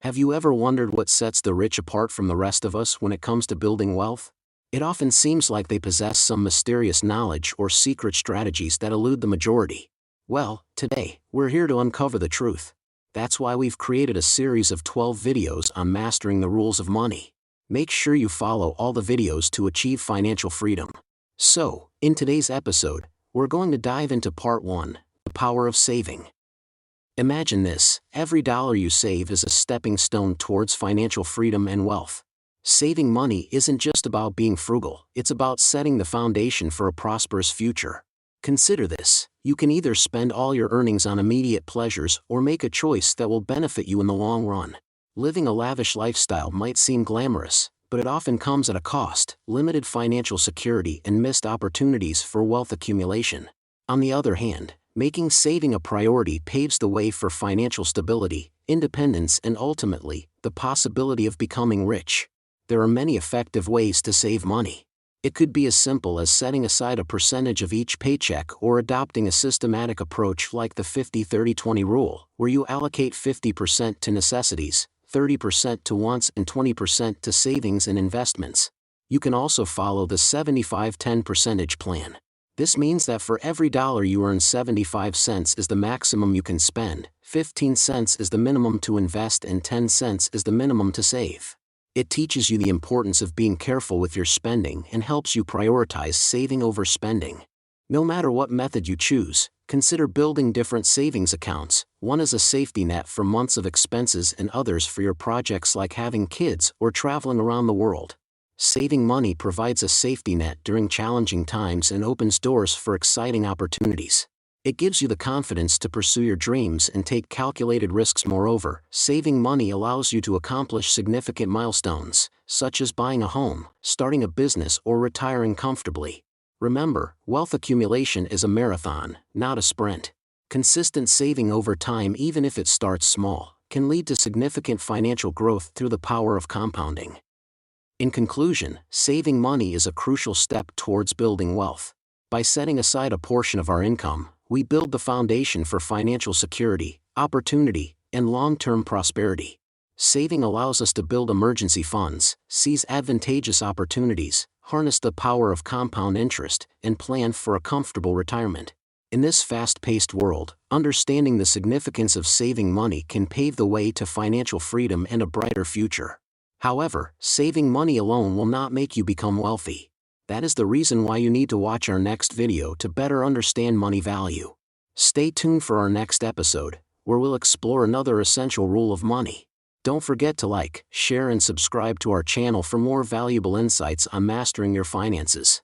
Have you ever wondered what sets the rich apart from the rest of us when it comes to building wealth? It often seems like they possess some mysterious knowledge or secret strategies that elude the majority. Well, today, we're here to uncover the truth. That's why we've created a series of 12 videos on mastering the rules of money. Make sure you follow all the videos to achieve financial freedom. So, in today's episode, we're going to dive into part 1, the power of saving. Imagine this: every dollar you save is a stepping stone towards financial freedom and wealth. Saving money isn't just about being frugal, it's about setting the foundation for a prosperous future. Consider this: you can either spend all your earnings on immediate pleasures or make a choice that will benefit you in the long run. Living a lavish lifestyle might seem glamorous, but it often comes at a cost: limited financial security and missed opportunities for wealth accumulation. On the other hand, making saving a priority paves the way for financial stability, independence, and ultimately, the possibility of becoming rich. There are many effective ways to save money. It could be as simple as setting aside a percentage of each paycheck or adopting a systematic approach like the 50-30-20 rule, where you allocate 50% to necessities, 30% to wants, and 20% to savings and investments. You can also follow the 75-10 percentage plan. This means that for every dollar you earn, 75 cents is the maximum you can spend, 15 cents is the minimum to invest, and 10 cents is the minimum to save. It teaches you the importance of being careful with your spending and helps you prioritize saving over spending. No matter what method you choose, consider building different savings accounts, one as a safety net for months of expenses and others for your projects like having kids or traveling around the world. Saving money provides a safety net during challenging times and opens doors for exciting opportunities. It gives you the confidence to pursue your dreams and take calculated risks. Moreover, saving money allows you to accomplish significant milestones, such as buying a home, starting a business, or retiring comfortably. Remember, wealth accumulation is a marathon, not a sprint. Consistent saving over time, even if it starts small, can lead to significant financial growth through the power of compounding. In conclusion, saving money is a crucial step towards building wealth. By setting aside a portion of our income, we build the foundation for financial security, opportunity, and long-term prosperity. Saving allows us to build emergency funds, seize advantageous opportunities, harness the power of compound interest, and plan for a comfortable retirement. In this fast-paced world, understanding the significance of saving money can pave the way to financial freedom and a brighter future. However, saving money alone will not make you become wealthy. That is the reason why you need to watch our next video to better understand money value. Stay tuned for our next episode, where we'll explore another essential rule of money. Don't forget to like, share, and subscribe to our channel for more valuable insights on mastering your finances.